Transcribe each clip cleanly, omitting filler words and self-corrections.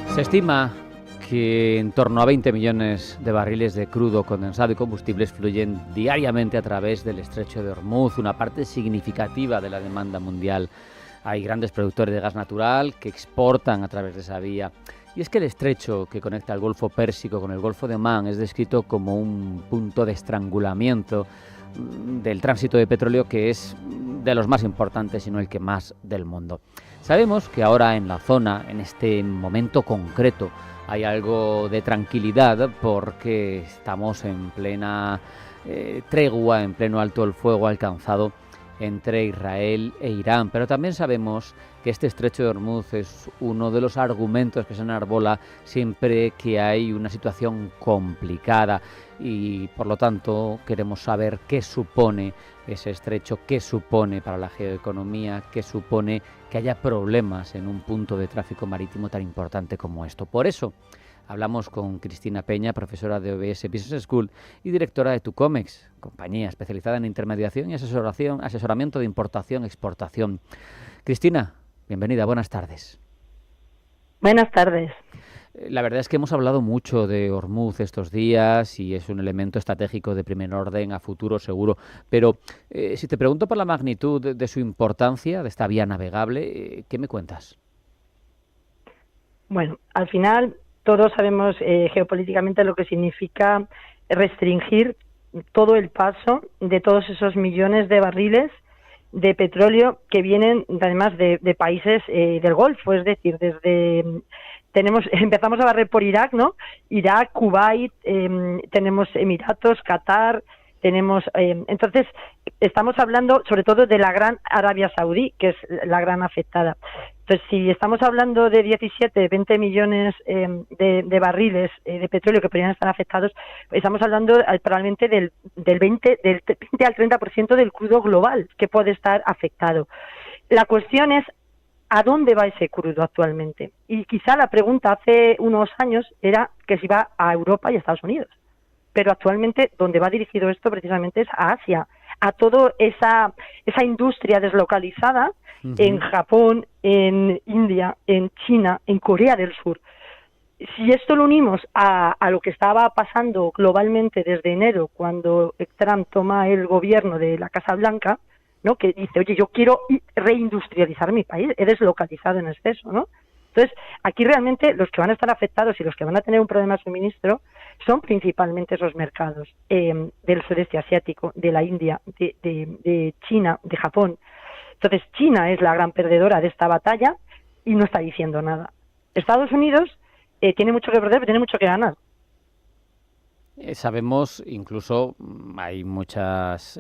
Se estima que en torno a 20 millones de barriles de crudo condensado y combustibles fluyen diariamente a través del estrecho de Ormuz, una parte significativa de la demanda mundial. Hay grandes productores de gas natural que exportan a través de esa vía. Y es que el estrecho que conecta el Golfo Pérsico con el Golfo de Omán es descrito como un punto de estrangulamiento del tránsito de petróleo que es de los más importantes, si no el que más del mundo. Sabemos que ahora en la zona, en este momento concreto, hay algo de tranquilidad porque estamos en plena tregua, en pleno alto el fuego alcanzado entre Israel e Irán, pero también sabemos que este estrecho de Ormuz es uno de los argumentos que se enarbola siempre que hay una situación complicada y por lo tanto queremos saber qué supone ese estrecho, qué supone para la geoeconomía, qué supone que haya problemas en un punto de tráfico marítimo tan importante como esto. Por eso hablamos con Cristina Peña, profesora de OBS Business School y directora de Tucomex, compañía especializada en intermediación y asesoramiento de importación-exportación. Cristina, bienvenida, buenas tardes. Buenas tardes. La verdad es que hemos hablado mucho de Ormuz estos días y es un elemento estratégico de primer orden a futuro seguro, pero si te pregunto por la magnitud de su importancia, de esta vía navegable, ¿qué me cuentas? Bueno, al final todos sabemos geopolíticamente lo que significa restringir todo el paso de todos esos millones de barriles de petróleo que vienen además de países del Golfo, es decir, empezamos a barrer por Irak, ¿no? Irak, Kuwait, tenemos Emiratos, Qatar, entonces estamos hablando sobre todo de la gran Arabia Saudí, que es la gran afectada. Entonces, si estamos hablando de 17, 20 millones de barriles de petróleo que podrían estar afectados, estamos hablando probablemente del 20 al 30% del crudo global que puede estar afectado. La cuestión es ¿a dónde va ese crudo actualmente? Y quizá la pregunta hace unos años era que si va a Europa y a Estados Unidos. Pero actualmente donde va dirigido esto precisamente es a Asia, a toda esa industria deslocalizada en Japón, en India, en China, en Corea del Sur. Si esto lo unimos a lo que estaba pasando globalmente desde enero, cuando Trump toma el gobierno de la Casa Blanca, ¿no? Que dice, oye, yo quiero reindustrializar mi país, he deslocalizado en exceso, ¿no? Entonces, aquí realmente los que van a estar afectados y los que van a tener un problema de suministro son principalmente esos mercados del sudeste asiático, de la India, de China, de Japón. Entonces, China es la gran perdedora de esta batalla y no está diciendo nada. Estados Unidos tiene mucho que perder, pero tiene mucho que ganar. Sabemos, incluso hay muchas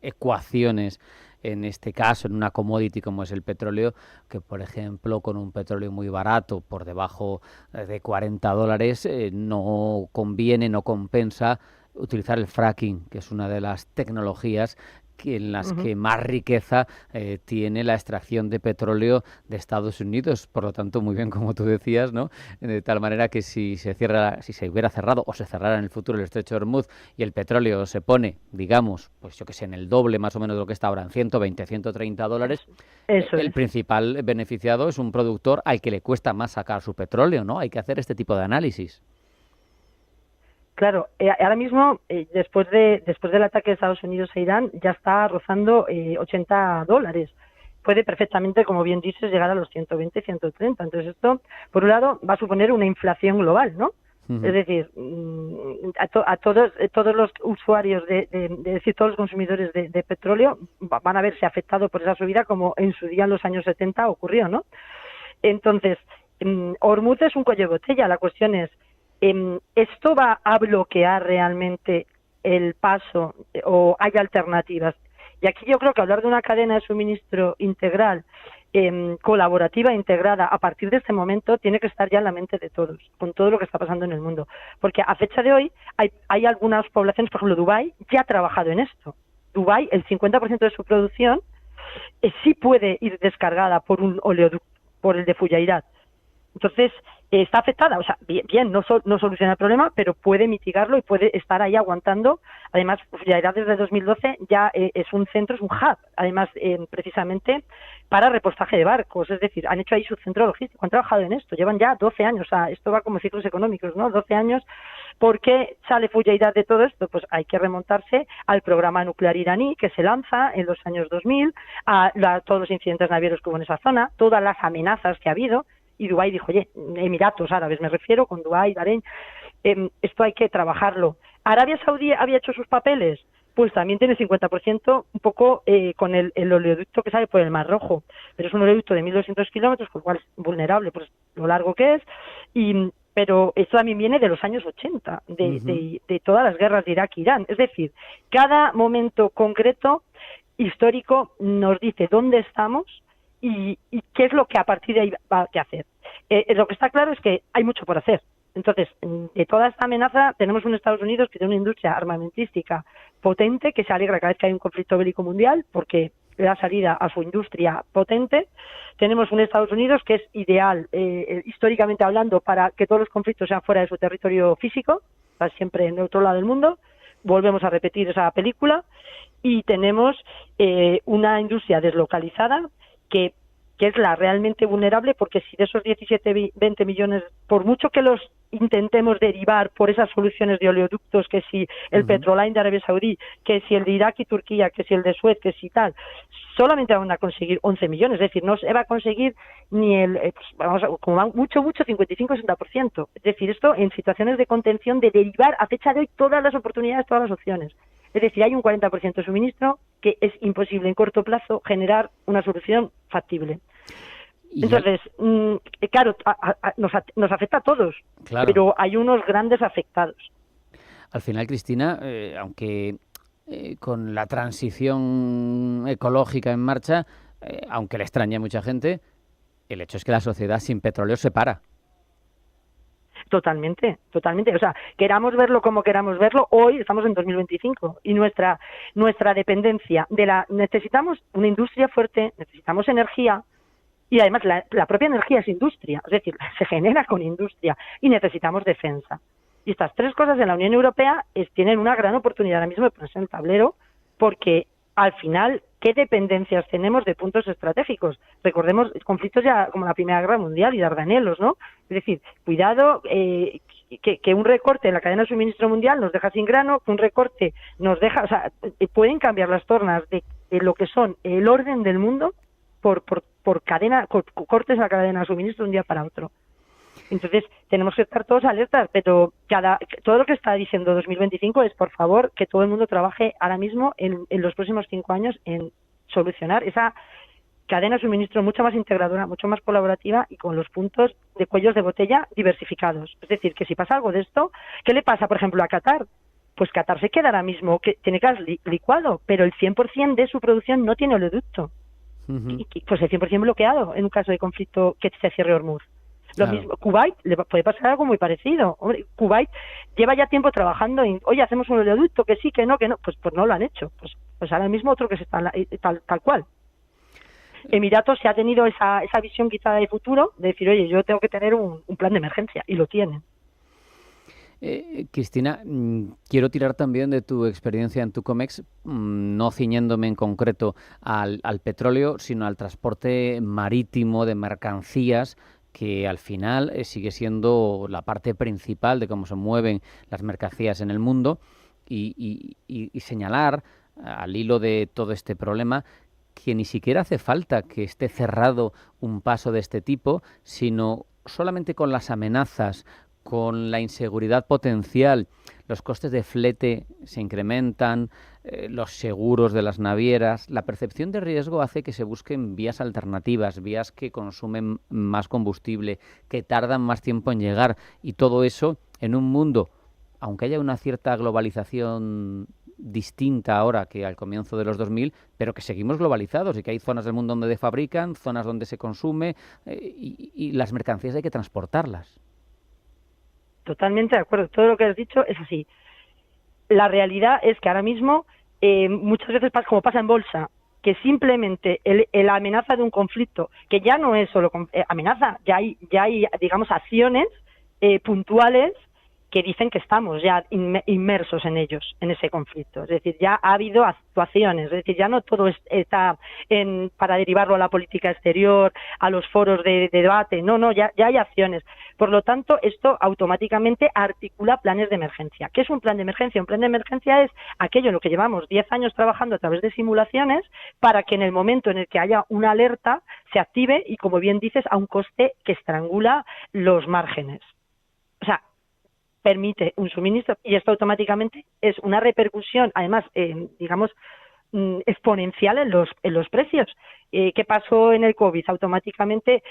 ecuaciones en este caso, en una commodity como es el petróleo, que por ejemplo con un petróleo muy barato, por debajo de $40, no conviene, no compensa utilizar el fracking, que es una de las tecnologías en las que más riqueza tiene la extracción de petróleo de Estados Unidos. Por lo tanto, muy bien, como tú decías, ¿no? De tal manera que si se hubiera cerrado o se cerrara en el futuro el estrecho de Ormuz y el petróleo se pone, digamos, pues yo que sé, en el doble más o menos de lo que está ahora, en $120, $130, el principal beneficiado es un productor al que le cuesta más sacar su petróleo, ¿no? Hay que hacer este tipo de análisis. Claro, ahora mismo, después del ataque de Estados Unidos a Irán, ya está rozando $80. Puede perfectamente, como bien dices, llegar a los 120, 130. Entonces esto, por un lado, va a suponer una inflación global, ¿no? Es decir, a todos los usuarios, decir, todos los consumidores de petróleo van a verse afectados por esa subida como en su día en los años 70 ocurrió, ¿no? Entonces, Ormuz es un cuello de botella. La cuestión es, ¿esto va a bloquear realmente el paso o hay alternativas? Y aquí yo creo que hablar de una cadena de suministro integral, colaborativa, integrada, a partir de este momento tiene que estar ya en la mente de todos, con todo lo que está pasando en el mundo. Porque a fecha de hoy hay algunas poblaciones, por ejemplo, Dubái ya ha trabajado en esto. Dubái, el 50% de su producción sí puede ir descargada por un oleoducto, por el de Fujairah. Entonces, está afectada, o sea, bien no soluciona el problema, pero puede mitigarlo y puede estar ahí aguantando. Además, ya desde 2012 ya es un centro, es un hub, además, precisamente para repostaje de barcos, es decir, han hecho ahí su centro logístico, han trabajado en esto, llevan ya 12 años, o sea, esto va como ciclos económicos, ¿no? 12 años. ¿Por qué sale Fujairah de todo esto? Pues hay que remontarse al programa nuclear iraní que se lanza en los años 2000, todos los incidentes navieros que hubo en esa zona, todas las amenazas que ha habido. Y Dubái dijo, oye, Emiratos Árabes me refiero, con Dubái, Bahrein, esto hay que trabajarlo. ¿Arabia Saudí había hecho sus papeles? Pues también tiene 50%, un poco con el oleoducto que sale por el Mar Rojo, pero es un oleoducto de 1.200 kilómetros, con lo cual es vulnerable por lo largo que es, pero esto también viene de los años 80, de todas las guerras de Irak e Irán. Es decir, cada momento concreto histórico nos dice dónde estamos y qué es lo que a partir de ahí va a hacer. Lo que está claro es que hay mucho por hacer. Entonces, de toda esta amenaza, tenemos un Estados Unidos que tiene una industria armamentística potente, que se alegra cada vez que hay un conflicto bélico mundial, porque le da salida a su industria potente. Tenemos un Estados Unidos que es ideal, históricamente hablando, para que todos los conflictos sean fuera de su territorio físico, está siempre en el otro lado del mundo. Volvemos a repetir esa película. Y tenemos una industria deslocalizada que es la realmente vulnerable, porque si de esos 17-20 millones, por mucho que los intentemos derivar por esas soluciones de oleoductos, que si el Petroline de Arabia Saudí, que si el de Irak y Turquía, que si el de Suez, que si tal, solamente van a conseguir 11 millones, es decir, no se va a conseguir ni como mucho, 55-60%. Es decir, esto en situaciones de contención, de derivar a fecha de hoy todas las oportunidades, todas las opciones. Es decir, hay un 40% de suministro que es imposible en corto plazo generar una solución factible. Entonces, claro, nos afecta a todos, claro, pero hay unos grandes afectados. Al final, Cristina, aunque con la transición ecológica en marcha, aunque le extraña a mucha gente, el hecho es que la sociedad sin petróleo se para. Totalmente. O sea, queramos verlo como queramos verlo, hoy estamos en 2025 y nuestra dependencia necesitamos una industria fuerte, necesitamos energía. Y además la propia energía es industria, es decir, se genera con industria y necesitamos defensa. Y estas tres cosas en la Unión Europea tienen una gran oportunidad ahora mismo de ponerse en el tablero, porque al final, ¿qué dependencias tenemos de puntos estratégicos? Recordemos conflictos ya como la Primera Guerra Mundial y Dardanelos, ¿no? Es decir, cuidado, que un recorte en la cadena de suministro mundial nos deja sin grano, que un recorte nos deja, o sea, pueden cambiar las tornas de lo que son el orden del mundo por cortes a la cadena de suministro de un día para otro. Entonces, tenemos que estar todos alertas, pero todo lo que está diciendo 2025 es, por favor, que todo el mundo trabaje ahora mismo en los próximos 5 años en solucionar esa cadena de suministro mucho más integradora, mucho más colaborativa y con los puntos de cuellos de botella diversificados. Es decir, que si pasa algo de esto, ¿qué le pasa, por ejemplo, a Qatar? Pues Qatar se queda ahora mismo, que tiene gas licuado, pero el 100% de su producción no tiene oleoducto. Pues el 100% bloqueado en un caso de conflicto que se cierre Hormuz. Lo mismo, Kuwait le puede pasar algo muy parecido. Hombre, Kuwait lleva ya tiempo trabajando en, oye, hacemos un oleoducto, que sí, que no, pues no lo han hecho. Pues ahora mismo otro que se está tal cual. Emiratos se ha tenido esa visión quizá de futuro, de decir, oye, yo tengo que tener un plan de emergencia, y lo tienen. Cristina, quiero tirar también de tu experiencia en Tucomex, no ciñéndome en concreto al petróleo, sino al transporte marítimo de mercancías, que al final sigue siendo la parte principal de cómo se mueven las mercancías en el mundo, y señalar, al hilo de todo este problema, que ni siquiera hace falta que esté cerrado un paso de este tipo, sino solamente con las amenazas, con la inseguridad potencial, los costes de flete se incrementan, los seguros de las navieras, la percepción de riesgo hace que se busquen vías alternativas, vías que consumen más combustible, que tardan más tiempo en llegar, y todo eso en un mundo, aunque haya una cierta globalización distinta ahora que al comienzo de los 2000, pero que seguimos globalizados y que hay zonas del mundo donde fabrican, zonas donde se consume, y las mercancías hay que transportarlas. Totalmente de acuerdo. Todo lo que has dicho es así. La realidad es que ahora mismo muchas veces, como pasa en bolsa, que simplemente la amenaza de un conflicto, que ya no es solo amenaza, ya hay, digamos, acciones puntuales que dicen que estamos ya inmersos en ellos, en ese conflicto. Es decir, ya ha habido actuaciones, es decir, ya no todo está para derivarlo a la política exterior, a los foros de debate, no, ya hay acciones. Por lo tanto, esto automáticamente articula planes de emergencia. ¿Qué es un plan de emergencia? Un plan de emergencia es aquello en lo que llevamos 10 años trabajando a través de simulaciones para que en el momento en el que haya una alerta se active y, como bien dices, a un coste que estrangula los márgenes. O sea, permite un suministro y esto automáticamente es una repercusión, además, digamos, exponencial en los precios. ¿Qué pasó en el COVID? Automáticamente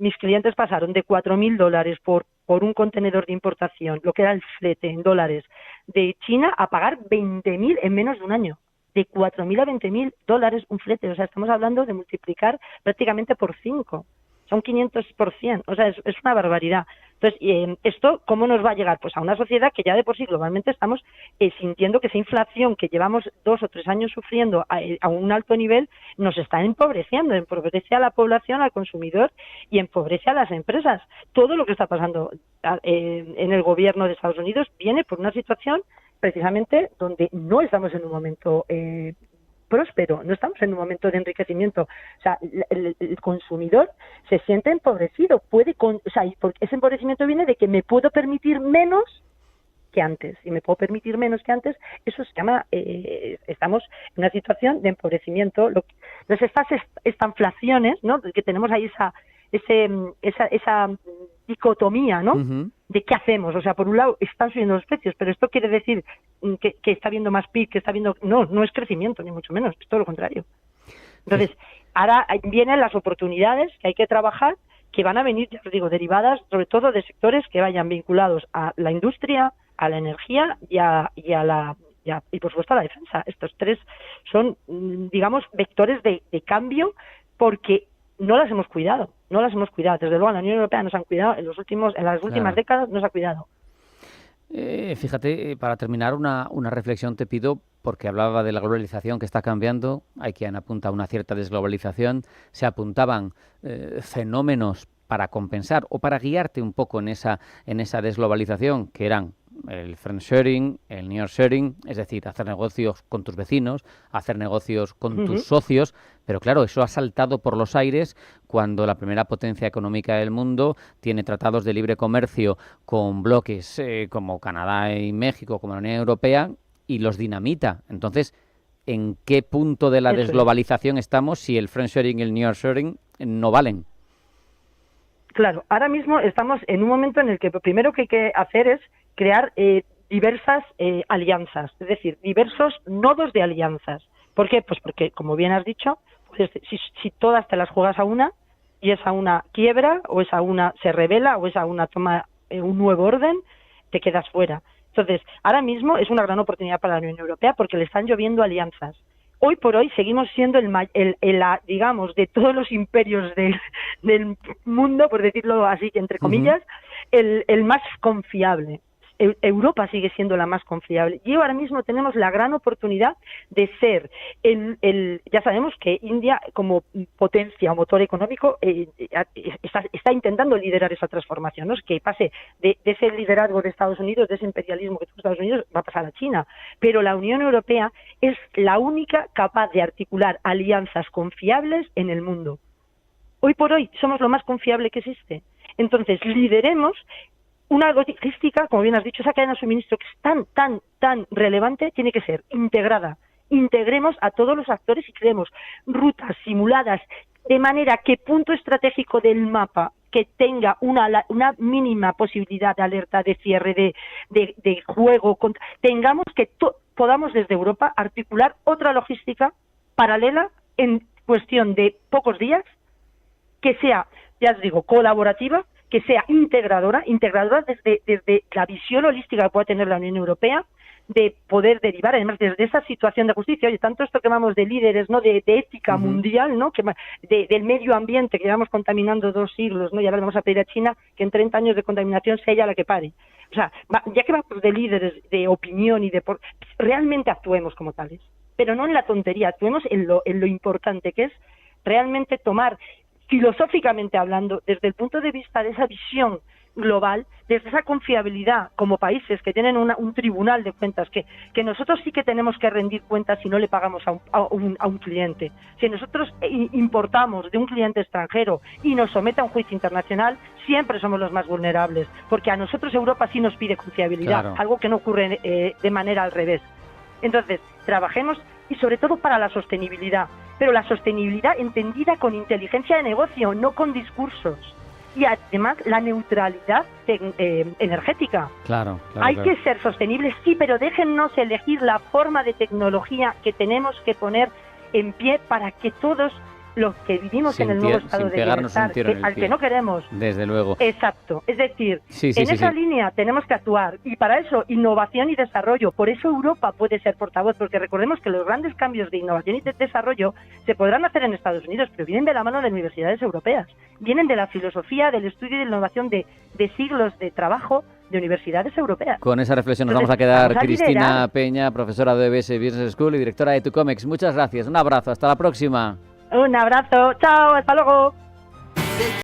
mis clientes pasaron de $4.000 por un contenedor de importación, lo que era el flete en dólares, de China a pagar 20.000 en menos de un año. De 4.000 a 20.000 un flete. O sea, estamos hablando de multiplicar prácticamente por 5. Son 500%. O sea, es una barbaridad. Entonces, ¿esto cómo nos va a llegar? Pues a una sociedad que ya de por sí globalmente estamos sintiendo que esa inflación que llevamos 2 o 3 años sufriendo a un alto nivel nos está empobreciendo, empobrece a la población, al consumidor y empobrece a las empresas. Todo lo que está pasando en el gobierno de Estados Unidos viene por una situación precisamente donde no estamos en un momento próspero, no estamos en un momento de enriquecimiento. O sea, el consumidor se siente empobrecido, ese empobrecimiento viene de que me puedo permitir menos que antes, y me puedo permitir menos que antes, eso se llama, estamos en una situación de empobrecimiento. Entonces, estas inflaciones, ¿no?, que tenemos ahí esa dicotomía, ¿no?, de qué hacemos. O sea, por un lado están subiendo los precios, pero esto quiere decir que está habiendo más PIB, que está habiendo... No es crecimiento, ni mucho menos, es todo lo contrario. Entonces, ahora vienen las oportunidades que hay que trabajar, que van a venir, ya os digo, derivadas sobre todo de sectores que vayan vinculados a la industria, a la energía y por supuesto a la defensa. Estos tres son, digamos, vectores de cambio, porque no las hemos cuidado. Desde luego, en la Unión Europea nos han cuidado, en las últimas décadas nos ha cuidado. Fíjate, para terminar, una reflexión te pido, porque hablaba de la globalización que está cambiando, hay quien apunta a una cierta desglobalización, se apuntaban fenómenos para compensar o para guiarte un poco en esa desglobalización, que eran el friendshoring, el nearshoring, es decir, hacer negocios con tus vecinos, hacer negocios con tus socios, pero claro, eso ha saltado por los aires cuando la primera potencia económica del mundo tiene tratados de libre comercio con bloques como Canadá y México, como la Unión Europea, y los dinamita. Entonces, ¿en qué punto de la desglobalización estamos si el friendshoring y el nearshoring no valen? Claro, ahora mismo estamos en un momento en el que lo primero que hay que hacer es crear diversas alianzas, es decir, diversos nodos de alianzas. ¿Por qué? Pues porque, como bien has dicho, pues, si todas te las juegas a una, y esa una quiebra, o esa una se revela, o esa una toma un nuevo orden, te quedas fuera. Entonces, ahora mismo es una gran oportunidad para la Unión Europea porque le están lloviendo alianzas. Hoy por hoy seguimos siendo digamos, de todos los imperios del mundo, por decirlo así, entre comillas, el más confiable. Europa sigue siendo la más confiable. Y ahora mismo tenemos la gran oportunidad de ser ya sabemos que India, como potencia o motor económico, está intentando liderar esa transformación, ¿no? Es que pase de ese liderazgo de Estados Unidos, de ese imperialismo que tuvo Estados Unidos, va a pasar a China. Pero la Unión Europea es la única capaz de articular alianzas confiables en el mundo. Hoy por hoy somos lo más confiable que existe. Entonces, lideremos una logística, como bien has dicho, esa cadena de suministro que es tan relevante, tiene que ser integrada. Integremos a todos los actores y creemos rutas simuladas de manera que punto estratégico del mapa que tenga una mínima posibilidad de alerta, de cierre, de juego, tengamos que podamos desde Europa articular otra logística paralela en cuestión de pocos días, que sea, ya os digo, colaborativa, que sea integradora desde la visión holística que pueda tener la Unión Europea, de poder derivar, además, desde esa situación de justicia. Oye, tanto esto que vamos de líderes, ¿no?, de ética mundial, ¿no?, del medio ambiente, que llevamos contaminando 2 siglos, ¿no?, y ahora le vamos a pedir a China que en 30 años de contaminación sea ella la que pare. O sea, ya que vamos de líderes, de opinión y realmente actuemos como tales. pero no en la tontería, actuemos en lo importante, que es realmente tomar, filosóficamente hablando, desde el punto de vista de esa visión global, desde esa confiabilidad como países que tienen un tribunal de cuentas, que nosotros sí que tenemos que rendir cuentas si no le pagamos a un cliente. Si nosotros importamos de un cliente extranjero y nos somete a un juicio internacional, siempre somos los más vulnerables, porque a nosotros Europa sí nos pide confiabilidad, claro, algo que no ocurre de manera al revés. Entonces, trabajemos y sobre todo para la sostenibilidad, pero la sostenibilidad entendida con inteligencia de negocio, no con discursos. Y además la neutralidad energética. Claro, Hay que ser sostenibles, sí, pero déjennos elegir la forma de tecnología que tenemos que poner en pie para que todos los que vivimos en el nuevo estado de bienestar, al que no queremos. Desde luego. Exacto. Es decir, en esa línea tenemos que actuar, y para eso innovación y desarrollo. Por eso Europa puede ser portavoz, porque recordemos que los grandes cambios de innovación y de desarrollo se podrán hacer en Estados Unidos, pero vienen de la mano de universidades europeas. Vienen de la filosofía, del estudio y de la innovación de siglos de trabajo de universidades europeas. Con esa reflexión nos vamos a quedar. Cristina Peña, profesora de EBS Business School y directora de 2Comex. Muchas gracias. Un abrazo. Hasta la próxima. Un abrazo. Chao. Hasta luego.